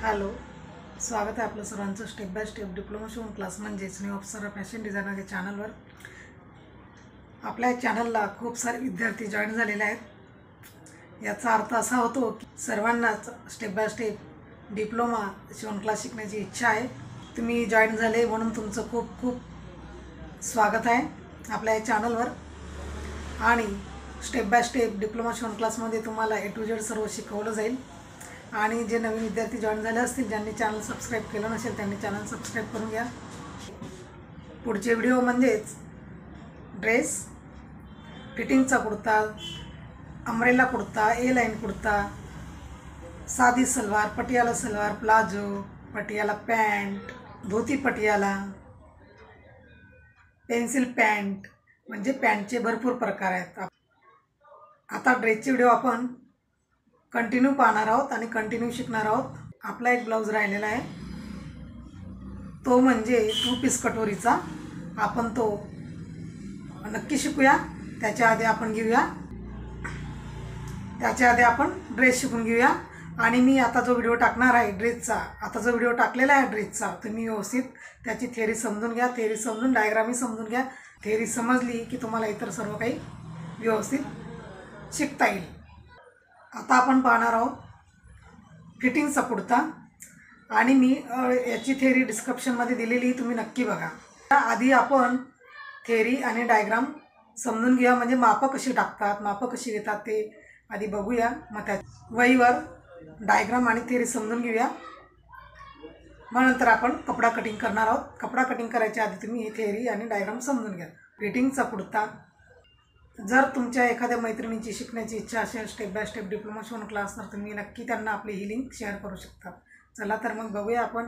Hello, स्वागत आहे आपलं सर्वांचं स्टेप बाय स्टेप डिप्लोमा शिवून क्लास म्हणजेच न्यू अप्सरा फॅशन डिझायनर या चॅनलवर. आपल्या चॅनलला खूप सारे विद्यार्थी जॉईन झालेले आहेत. याचा अर्थ असा होतो की सर्वांनाच स्टेप बाय स्टेप डिप्लोमा शिवून क्लास शिकण्याची इच्छा आहे. तुम्ही जॉईन झाले म्हणून तुमचं खूप खूप स्वागत आहे आपल्या या चॅनलवर. आणि स्टेप बाय स्टेप डिप्लोमा शिवून क्लासमध्ये तुम्हाला A to Z सर्व शिकवलं जाईल. आणि जे नवीन विद्यार्थी जॉईन झाले असतील, ज्यांनी चॅनल सबस्क्राईब केलं नसेल त्यांनी चॅनल सबस्क्राईब करून घ्या. पुढचे व्हिडिओ म्हणजेच ड्रेस, फिटिंगचा कुर्ता, अम्ब्रेला कुर्ता, ए लाईन कुर्ता, साधी सलवार, पटियाला सलवार, प्लाझो, पटियाला पॅन्ट, धोती पटियाला, पेन्सिल पॅन्ट, म्हणजे पॅन्टचे भरपूर प्रकार आहेत. आता ड्रेसचे व्हिडिओ आपण कंटिन्यू पाहणार आहोत आणि कंटिन्यू शिकणार आहोत. आपला एक ब्लाऊज राहिलेला आहे, तो म्हणजे 2 पीस कटोरीचा. आपण तो नक्की शिकूया. त्याच्या आधी आपण ड्रेस शिकून घेऊया. आणि मी आता जो व्हिडिओ टाकणार आहे टाकलेला आहे ड्रेसचा, तुम्ही व्यवस्थित त्याची थेअरी समजून घ्या. थेअरी समजून डायग्रामही समजून घ्या. थेअरी समजली की तुम्हाला इतर सर्व काही व्यवस्थित शिकता येईल. आता आपण पाहणार आहोत फिटिंगचा कुर्ता. आणि मी याची थेअरी डिस्क्रिप्शनमध्ये दिलेली, तुम्ही नक्की बघा. आधी आपण थेअरी आणि डायग्राम समजून घ्या, म्हणजे मापं कशी टाकतात, मापं कशी घेतात ते आधी बघूया. मग त्या वहीवर डायग्राम आणि थेअरी समजून घेऊया. मग नंतर आपण कपडा कटिंग करणार आहोत. कपडा कटिंग करायच्या आधी तुम्ही ही थेअरी आणि डायग्राम समजून घ्या. फिटिंगचा कुर्ता. जर तुमच्या एखाद्या मैत्रिणीची शिकण्याची इच्छा असेल स्टेप बाय स्टेप डिप्लोमा शिवून क्लास, तर तुम्ही नक्की त्यांना आपली ही लिंक शेअर करू शकता. चला तर मग बघूया आपण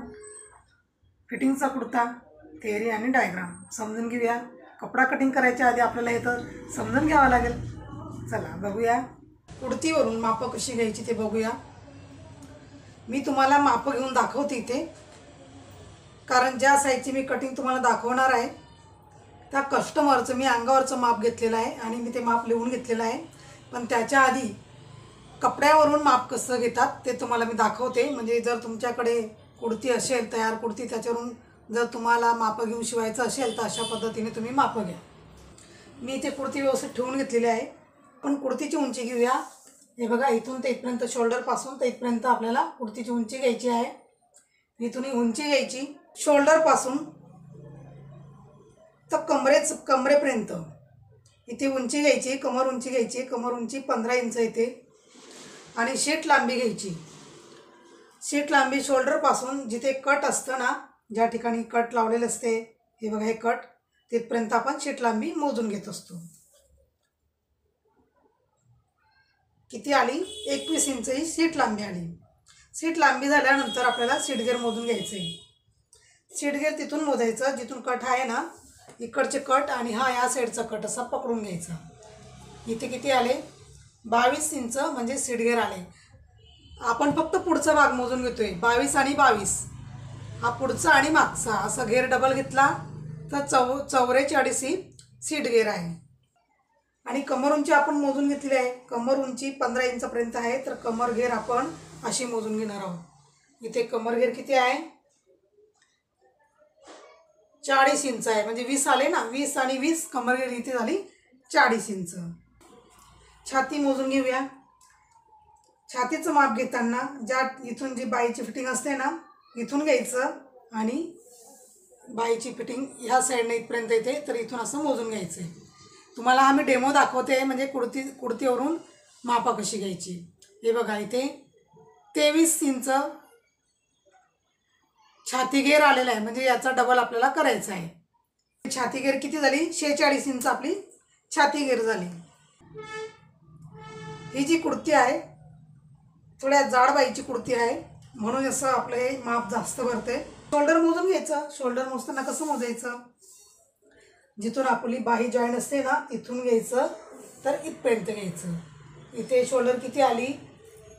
फिटिंगचा कुर्ता, थेअरी आणि डायग्राम समजून घेऊया. कपडा कटिंग करायच्या आधी आपल्याला हे तर समजून घ्यावं लागेल. चला बघूया. कुर्तीवरून मापं कशी घ्यायची ते बघूया. मी तुम्हाला मापं घेऊन दाखवते इथे, कारण ज्या साईजची मी कटिंग तुम्हाला दाखवणार आहे त्या कस्टमरचं मी अंगावरचं माप घेतलेलं आहे आणि मी ते माप लिहून घेतलेलं आहे. पण त्याच्या आधी कपड्यावरून माप कसं घेतात ते तुम्हाला मी दाखवते. म्हणजे जर तुमच्याकडे कुर्ती असेल, तयार कुर्ती, त्याच्यावरून जर तुम्हाला मापं घेऊन शिवायचं असेल तर अशा पद्धतीने तुम्ही मापं घ्या. मी इथे कुर्ती व्यवस्थित ठेवून घेतलेली आहे. पण कुर्तीची उंची घेऊया. हे बघा, इथून ते इथपर्यंत, शोल्डरपासून ते इथपर्यंत आपल्याला कुर्तीची उंची घ्यायची आहे. इथून ही उंची घ्यायची शोल्डरपासून तर कमरेपर्यंत इथे उंची घ्यायची. कमर उंची घ्यायची. कमर उंची 15 इंच येते. आणि शीट लांबी घ्यायची. शीट लांबी शोल्डरपासून जिथे कट असतं ना, ज्या ठिकाणी कट लावलेलं असते, हे बघा हे कट, तिथपर्यंत आपण शीट लांबी मोजून घेत असतो. किती आली? 21 इंच ही शीट लांबी आली. शीट लांबी झाल्यानंतर आपल्याला सीटगेर मोजून घ्यायचं आहे. सीटगेर तिथून मोजायचं जिथून कट आहे ना, इकडचे कट आणि हा या साईडचा कट असा पकडून घ्यायचा. इथे किती आले? 22 इंच म्हणजे सीटगेर आले. आपण फक्त पुढचा भाग मोजून घेतोय. 22 आणि 22 हा पुढचा आणि मागचा असा घेर डबल घेतला तर 44 ही सीटगेर आहे. आणि कमर उंची आपण मोजून घेतली आहे. कमर उंची 15 इंचापर्यंत आहे, तर कमर घेर आपण अशी मोजून घेणार आहोत. इथे कमर घेर किती आहे? 40 इंच आहे. म्हणजे 20 आले ना, 20 आणि 20 कमर घेर इथे झाली 40 इंच. छाती मोजून घेऊया. छातीचं माप घेताना इथून जी बाईची फिटिंग असते ना, इथून घ्यायचं आणि बाईची फिटिंग ह्या साईडने इथपर्यंत येते, तर इथून असं मोजून घ्यायचं आहे. तुम्हाला आम्ही डेमो दाखवते, म्हणजे कुर्तीवरून मापा कशी घ्यायची. हे बघा, इथे 23 इंच छाती घेर आलेला आहे, म्हणजे याचा डबल आपल्याला करायचा आहे. छाती घेर किती झाली? 46 इंच आपली छाती घेर झाली. ही जी कुर्ती आहे थोड्या जाड बाईची कुर्ती आहे, म्हणून असं आपलं हे माप जास्त भरते. शोल्डर मोजून घ्यायचं. शोल्डर मोजताना कसं मोजायचं? जिथून आपली बाही जॉईंट असते ना, तिथून घ्यायचं तर इथपर्यंत घ्यायचं. इथे शोल्डर किती आली?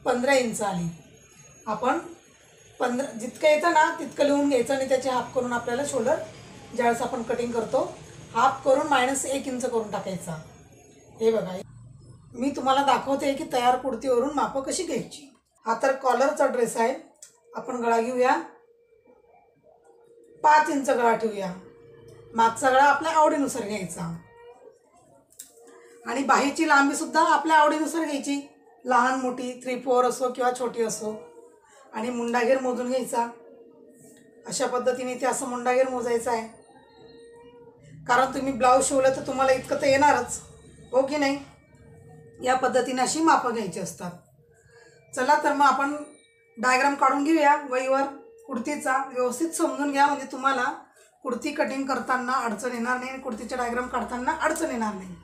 15 इंच आली. आपण 15 जितकं येतं ना तितकं लिहून घ्यायचं आणि त्याचे हाफ करून आपल्याला शोल्डर ज्यावेळेस आपण कटिंग करतो हाफ करून -1 इंच करून टाकायचा. हे बघा, मी तुम्हाला दाखवते की तयार कुर्तीवरून मापं कशी घ्यायची. हा तर कॉलरचा ड्रेस आहे. आपण गळा घेऊया, 5 इंच गळा ठेवूया. मागचा गळा आपल्या आवडीनुसार घ्यायचा आणि बाहीची लांबी सुद्धा आपल्या आवडीनुसार घ्यायची, लहान मोठी 3/4 असो किंवा छोटी असो. आणि मुंडाघेर मोजून घ्यायचा. अशा पद्धतीने ते असं मुंडाघेर मोजायचा आहे, कारण तुम्ही ब्लाऊज शिवलं तर तुम्हाला इतकं तर येणारच, हो की नाही. या पद्धतीने अशी मापं घ्यायची असतात. चला तर मग आपण डायग्राम काढून घेऊया वहीवर कुर्तीचा. व्यवस्थित समजून घ्या, म्हणजे तुम्हाला कुर्ती कटिंग करताना अडचण येणार नाही आणि कुर्तीचा डायग्राम काढताना अडचण येणार नाही.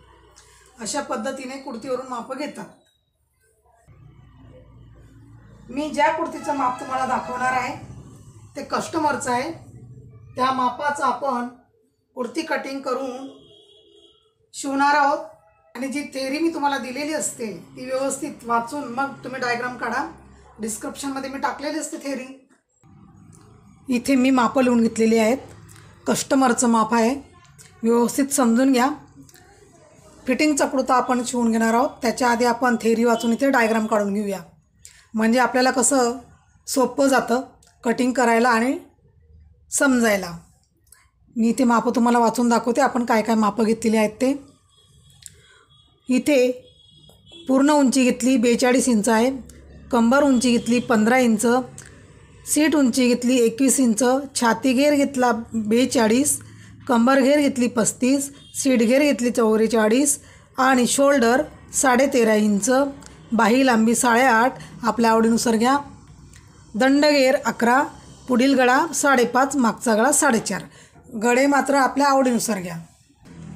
अशा पद्धतीने कुर्तीवरून मापं घेतात. मी ज्या कुर्तीचं माप तुम्हाला दाखवणार आहे ते कस्टमरचं आहे. त्या मापाचं आपण कुर्ती कटिंग करून शिवणार आहोत. आणि जी थेरी मी तुम्हाला दिलेली असते ती व्यवस्थित वाचून मग तुम्ही डायग्राम काढा. डिस्क्रिप्शनमध्ये मी टाकलेली असते थेरी. इथे मी मापं लिहून घेतलेली आहेत. कस्टमरचं माप आहे, व्यवस्थित समजून घ्या. फिटिंगचा कुर्ता आपण शिवून घेणार आहोत. त्याच्या आधी आपण थेरी वाचून इथे डायग्राम काढून घेऊया, म्हणजे आपल्याला कसं सोपं जातं कटिंग करायला आणि समजायला. मी इथे मापं तुम्हाला वाचून दाखवते आपण काय काय मापं घेतलेली आहेत ते. इथे पूर्ण उंची घेतली 42 इंच आहे, कंबर उंची घेतली 15 इंच, सीट उंची घेतली 21 इंच, छाती घेर घेतला 42, कंबर घेर घेतली 35, सीट घेर घेतली 44 आणि शोल्डर 13.5 इंच, बाही लांबी 8.5 आपल्या आवडीनुसार घ्या, दंडघेर 11, पुढील गळा 5.5, मागचा गळा 4.5. गळे मात्र आपल्या आवडीनुसार घ्या.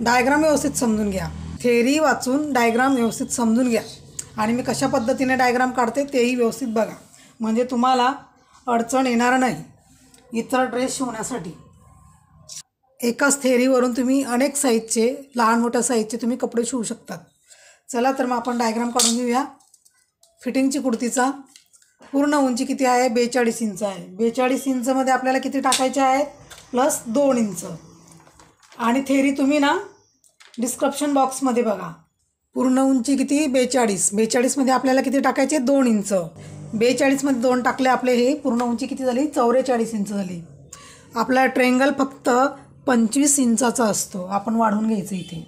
डायग्राम व्यवस्थित समजून घ्या. थेरी वाचून डायग्राम व्यवस्थित समजून घ्या आणि मी कशा पद्धतीने डायग्राम काढते तेही व्यवस्थित बघा, म्हणजे तुम्हाला अडचण येणार नाही इतर ड्रेस शिवण्यासाठी. एकाच थेरीवरून तुम्ही अनेक साईजचे लहान मोठ्या साईजचे तुम्ही कपडे शिवू शकतात. चला तर मग आपण डायग्राम काढून घेऊया. फिटिंगची कुर्तीचा पूर्ण उंची किती आहे 42 इंच आहे. 42 इंचमध्ये आपल्याला किती टाकायचे आहेत प्लस 2 इंच. आणि थेरी तुम्ही ना डिस्क्रिप्शन बॉक्समध्ये बघा. पूर्ण उंची किती 42मध्ये आपल्याला किती टाकायचे 2 इंच. 42मध्ये 2 टाकले आपले हे पूर्ण उंची किती झाली 44 इंच झाली. आपला ट्रेंगल फक्त 25 इंचाचा असतो, आपण वाढवून घ्यायचं. इथे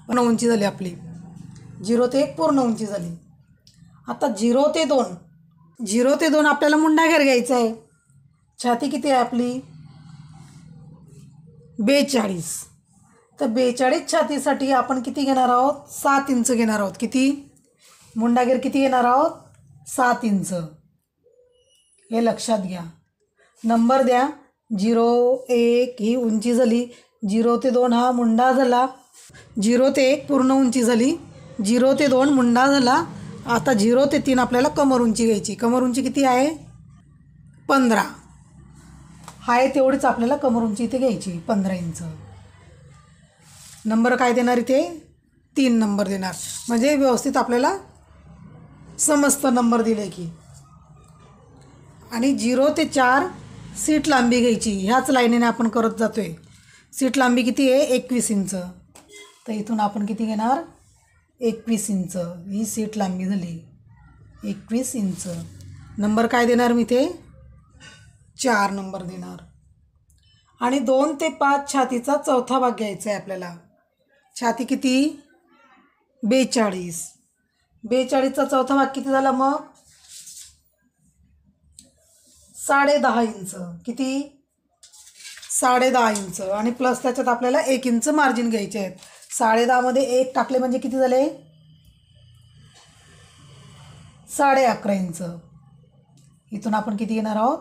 पूर्ण उंची झाली आपली 0 ते 1 पूर्ण उंची झाली. आता 0 ते 2 आपल्याला मुंडाघेर घ्यायचा आहे. छाती किती आहे आपली 42, तर 42 छातीसाठी आपण किती घेणार आहोत 7 इंच घेणार आहोत. किती मुंडाघेर किती घेणार आहोत 7 इंच. हे लक्षात घ्या. नंबर द्या. 0 1 ही उंची झाली, 0 ते 2 हा मुंडा झाला, 0 ते 1 पूर्ण उंची झाली, 0 ते 2 मुंडा झाला. आता 0 ते 3 आपल्याला कमर उंची घ्यायची. कमर उंची किती आहे 15 आहे, तेवढीच आपल्याला कमर उंची इथे घ्यायची 15 इंच. नंबर काय देणार इथे 3 नंबर देणार, म्हणजे व्यवस्थित आपल्याला समजतं नंबर दिले की. आणि 0 ते 4 सीट लांबी घ्यायची. ह्याच लाईनीने आपण करत जातो आहे. सीट लांबी किती आहे 21 इंच, तर इथून आपण किती घेणार 21 इंच. ही सीट लांबी झाली 21 इंच. नंबर काय देणार मी इथे 4 नंबर देणार. आणि 2 ते 5 छातीचा चौथा भाग घ्यायचा आहे आपल्याला. छाती किती 42चा चौथा भाग किती झाला मग 10.5 इंच. किती 10.5 इंच. आणि प्लस त्याच्यात आपल्याला 1 इंच मार्जिन घ्यायचे आहेत. 10.5मध्ये 1 टाकले म्हणजे किती झाले 11.5 इंच. इथून आपण किती घेणार आहोत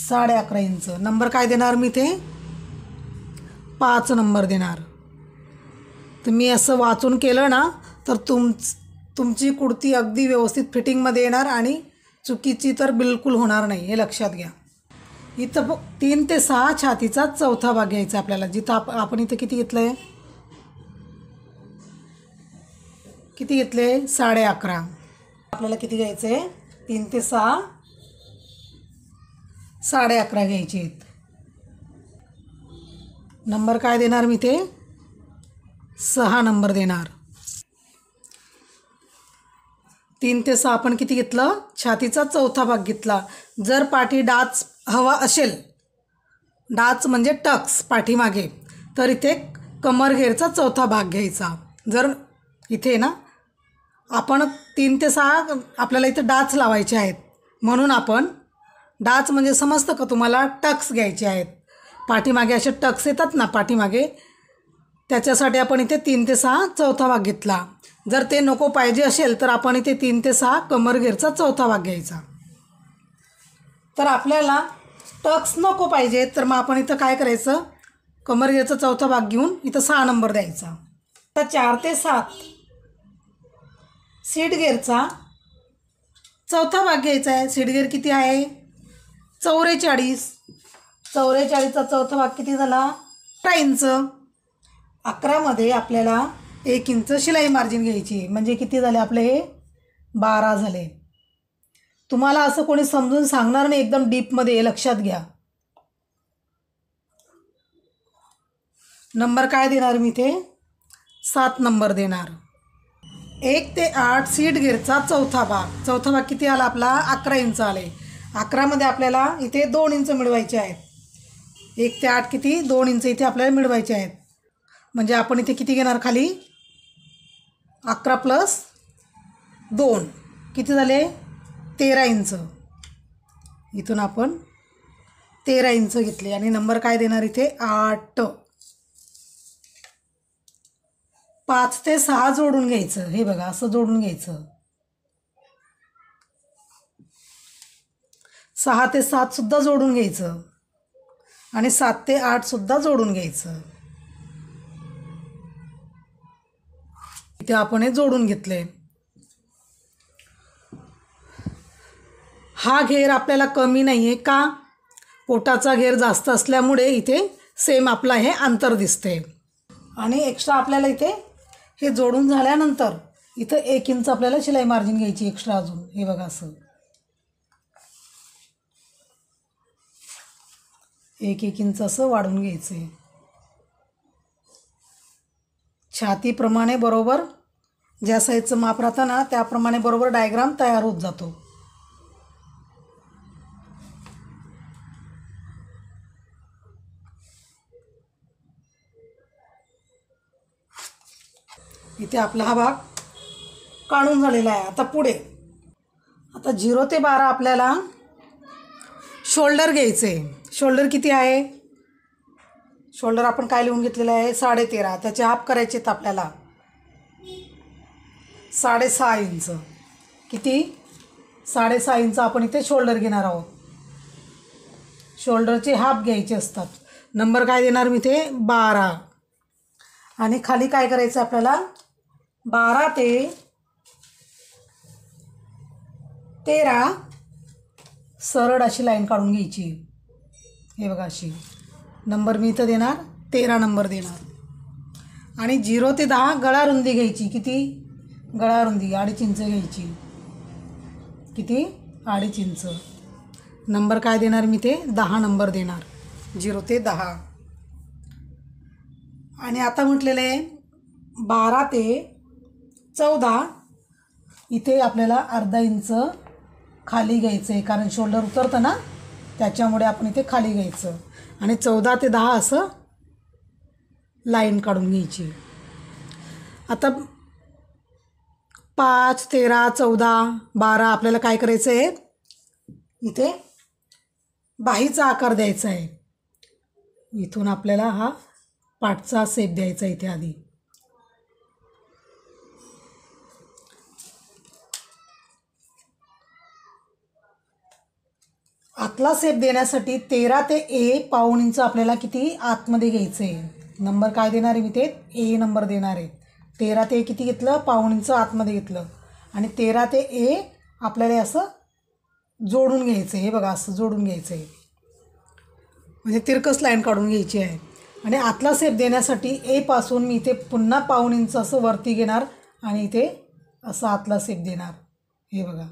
11.5 इंच. नंबर काय देणार मी इथे 5 नंबर देणार. तुम्ही असं वाचून केलं ना तर तुमची कुर्ती अगदी व्यवस्थित फिटिंगमध्ये येणार आणि चुकीची तर बिलकुल होणार नाही, हे लक्षात घ्या. इथं 3 ते 6 छातीचा चौथा भाग घ्यायचा आपल्याला. जिथं आपण इथं किती घेतलं आहे किती घेतले 11.5. आपल्याला किती घ्यायचं आहे 3 ते 6 11.5 घ्यायचे आहेत. नंबर काय देणार मी ते 6 नंबर देणार. 3 ते 6 आपण किती घेतलं, छातीचा चौथा भाग घेतला. जर पाठी डाच हवा असेल, डाच म्हणजे टक्स पाठीमागे, तर इथे कमर घेरचा चौथा भाग घ्यायचा. जर इथे ना आपण 3 ते 6 आपल्याला इथे डाच लावायचे आहेत, म्हणून आपण डाच म्हणजे समजतं का तुम्हाला, टक्स घ्यायचे आहेत. पाठीमागे असे टक्स येतात ना पाठीमागे, त्याच्यासाठी आपण इथे 3 ते 6 चौथा भाग घेतला. जर ते नको पाहिजे असेल तर आपण इथे 3 ते 6 कमर घेरचा चौथा भाग घ्यायचा. तर आपल्याला टक्स नको पाहिजे तर मग आपण इथं काय करायचं, कमर घेरचा चौथा भाग घेऊन इथं 6 नंबर द्यायचा. आता 4 ते 7 सीट गेअरचा चौथा भाग घ्यायचा आहे. सीट गेअर किती आहे, 44. 44चा चौथा भाग किती झाला, 11 इंच. 11मध्ये आपल्याला 1 इंच शिलाई मार्जिन घ्यायची, म्हणजे किती झाले आपले, हे 12 झाले. तुम्हाला असं कोणी समजून सांगणार नाही, एकदम डीपमध्ये, हे लक्षात घ्या. नंबर काय देणार मी इथे, 7 नंबर देणार. 1 ते 8 सीट गेअरचा चौथा भाग. चौथा भाग किती आला आपला, 11 इंच आले. 11मध्ये आपल्याला इथे 2 इंच मिळवायचे आहेत. 1 ते 8 किती, 2 इंच इथे आपल्याला मिळवायचे आहेत. म्हणजे आपण इथे किती घेणार खाली, 11 प्लस 2 किती झाले, 13 इंच. इथून आपण 13 इंच घेतले. आणि नंबर काय देणार इथे, 8. 5 ते 6 जोडून घ्यायचं, हे बघा असं जोडून घ्यायचं. 6 ते 7 सुद्धा जोडून घ्यायचं, आणि 7 ते 8 सुद्धा जोडून घ्यायचं. इथे आपण हे जोडून घेतले. हा घेर आपल्याला कमी नाही आहे का, पोटाचा घेर जास्त असल्यामुळे इथे सेम आपला हे अंतर दिसते. आणि एक्स्ट्रा आपल्याला इथे हे जोडून झाल्यानंतर इथं 1 इंच आपल्याला शिलाई मार्जिन घ्यायची एक्स्ट्रा अजून, हे बघा असं 1 इंच असं वाढवून घ्यायचं आहे. छातीप्रमाणे बरोबर ज्या साईजचं माप राहतं ना, त्याप्रमाणे बरोबर डायग्राम तयार होत जातो. इथे आपला हा भाग काढून झालेला आहे. आता पुढे, आता 0 ते 12 आपल्याला शोल्डर घ्यायचे. शोल्डर किती आहे, शोल्डर आपण काय लिहून घेतलेलं आहे, 13.5. त्याचे हाफ करायचे आहेत आपल्याला, 6.5 इंच. किती, 6.5 इंच आपण इथे शोल्डर घेणार आहोत. शोल्डरचे हाफ घ्यायचे असतात. नंबर काय देणार मी इथे, 12. आणि खाली काय करायचं आपल्याला, 12 ते 13 सरळ अशी लाईन काढून घ्यायची, हे बघा अशी. नंबर मी इथं देणार 13 नंबर देणार. आणि 0 ते 10 गळा रुंदी घ्यायची. किती, गळा रुंदी 2.5 इंच घ्यायची. किती, 2.5 इंच. नंबर काय देणार मी ते, 10 नंबर देणार, 0 ते 10. आणि आता म्हटलेलं आहे 12 ते 14 इथे आपल्याला अर्धा इंच खाली घ्यायचं आहे, कारण शोल्डर उतरतं ना, त्याच्यामुळे आपण इथे खाली घ्यायचं. आणि 14 ते 10 असं लाईन काढून घ्यायची. आता 5, 13, 14, 12 आपल्याला काय करायचं आहे, इथे बाहीचा आकार द्यायचा आहे. इथून आपल्याला हा पाठचा शेप द्यायचा इथे आधी. आतला शेप देण्यासाठी 13 ते ए पाऊण इंच आपल्याला किती आतमध्ये घ्यायचं आहे. नंबर काय देणार आहे मी ते, ए नंबर देणार आहे. 13 ते ए किती घेतलं, पाऊण इंच आतमध्ये घेतलं. आणि 13 ते ए आपल्याला असं जोडून घ्यायचं आहे, हे बघा असं जोडून घ्यायचं आहे, म्हणजे तिरकस लाईन काढून घ्यायची आहे. आणि आतला शेप देण्यासाठी ए पासून मी इथे पुन्हा पाऊण इंच असं वरती घेणार आणि इथे असं आतला शेप देणार, हे बघा.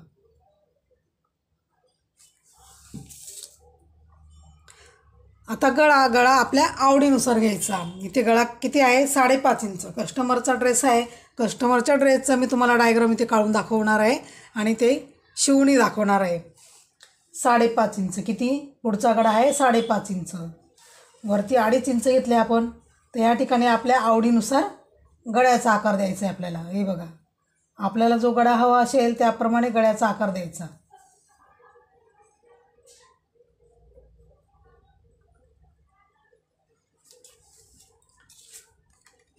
आता गळा आपल्या आवडीनुसार घ्यायचा. इथे गळा किती आहे, 5.5 इंच. कस्टमरचा ड्रेस आहे कस्टमरच्या ड्रेसचा मी तुम्हाला डायग्राम इथे काढून दाखवणार आहे आणि ते शिवणी दाखवणार आहे. 5.5 इंच किती, पुढचा गळा आहे 5.5 इंच, वरती 2.5 इंच घेतले आपण. तर या ठिकाणी आपल्या आवडीनुसार गळ्याचा आकार द्यायचा आहे आपल्याला. हे बघा, आपल्याला जो गळा हवा असेल त्याप्रमाणे गळ्याचा आकार द्यायचा.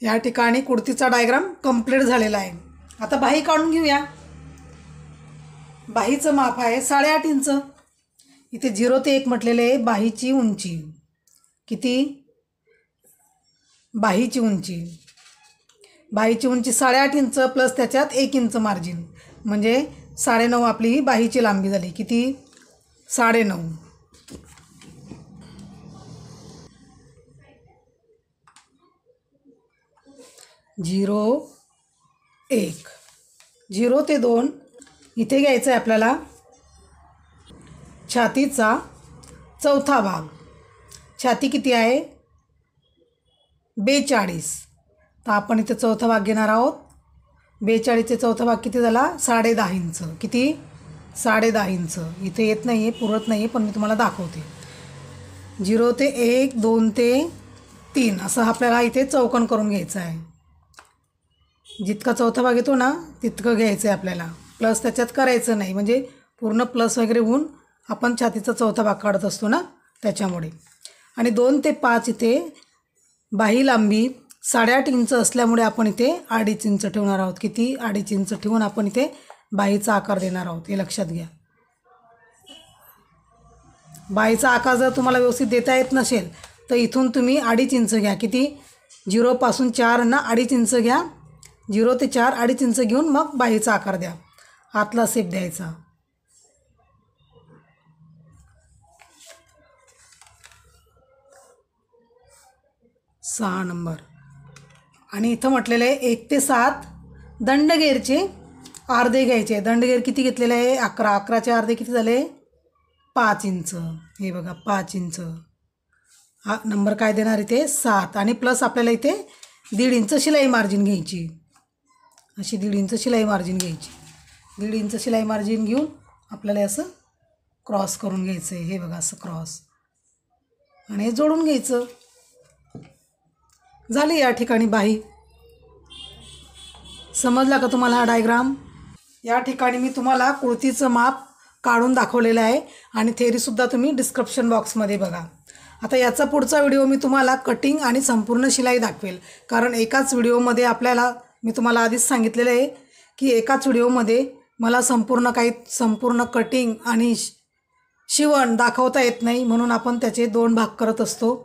या ठिकाणी कुर्तीचा डायग्राम कंप्लीट झालेला आहे. आता बाही काढून घेऊया. बाहीचं माप आहे 8.5 इंच. इथे 0 ते 1 म्हटलेले आहे. बाहीची उंची किती, बाहीची उंची 8.5 इंच प्लस त्याच्यात 1 इंच मार्जिन, म्हणजे 9.5 आपली ही बाहीची लांबी झाली. किती, 9.5. 0 1 0 ते 2 इथे घ्यायचं आहे आपल्याला छातीचा चौथा भाग. छाती किती आहे, 42. तर आपण इथे चौथा भाग घेणार आहोत. 42चे चौथा भाग किती झाला, 10.5 इंच. किती, 10.5 इंच. इथे येत नाही आहे, पुरत नाही आहे, पण मी तुम्हाला दाखवते. 0 ते 1 2 ते 3 असं आपल्याला इथे चौकोन करून घ्यायचं आहे. जितका चौथा भाग येतो ना तितकं घ्यायचं आहे आपल्याला, प्लस त्याच्यात करायचं नाही, म्हणजे पूर्ण प्लस वगैरे होऊन आपण छातीचा चौथा भाग काढत असतो ना त्याच्यामुळे. आणि 2 ते 5 इथे बाही लांबी 8.5 इंच असल्यामुळे आपण इथे 2.5 इंच ठेवणार आहोत. किती, 2.5 इंच ठेवून आपण इथे बाहीचा आकार देणार आहोत. हे लक्षात घ्या. बाहीचा आकार जर तुम्हाला व्यवस्थित देता येत नसेल तर इथून तुम्ही 2.5 इंच घ्या. किती, 0 पासून 4 ना 2.5 इंच घ्या. 0 ते 4 2.5 इंच घेऊन मग बाहीचा आकार द्या. आतला शेप द्यायचा. सहा नंबर. आणि इथं म्हटलेलं आहे 1 ते 7 दंडगेरचे अर्धे घ्यायचे. दंडगेर किती घेतलेले आहे, 11. 11चे अर्धे किती झाले, 5 इंच. हे बघा 5 इंच. हा नंबर काय देणार इथे, 7. आणि प्लस आपल्याला इथे 1.5 इंच शिलाई मार्जिन घ्यायची. अशी 1.5 इंच शिलाई मार्जिन घ्यायची. 1.5 इंच शिलाई मार्जिन घेऊन आपल्याला असं क्रॉस करून घ्यायचं आहे. हे बघा असं क्रॉस, आणि हे जोडून घ्यायचं. झाली या ठिकाणी बाही. समजला का तुम्हाला हा डायग्राम? या ठिकाणी मी तुम्हाला कुर्तीचं माप काढून दाखवलेलं आहे आणि थेरीसुद्धा तुम्ही डिस्क्रिप्शन बॉक्समध्ये बघा. आता याचा पुढचा व्हिडिओ मी तुम्हाला कटिंग आणि संपूर्ण शिलाई दाखवेल, कारण एकाच व्हिडिओमध्ये आपल्याला, मी तुम्हाला आधीच सांगितलेलं आहे की एकाच व्हिडिओमध्ये मला संपूर्ण कटिंग आणि शिवण दाखवता येत नाही, म्हणून आपण त्याचे 2 भाग करत असतो.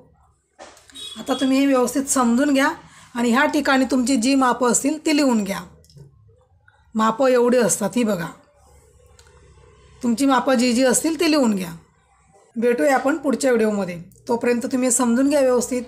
आता तुम्ही हे व्यवस्थित समजून घ्या आणि ह्या ठिकाणी तुमची जी मापं असतील ती लिहून घ्या. मापं एवढी असतात, ही बघा. तुमची मापं जी असतील ती लिहून घ्या. भेटूया आपण पुढच्या व्हिडिओमध्ये. तोपर्यंत तुम्ही समजून घ्या व्यवस्थित.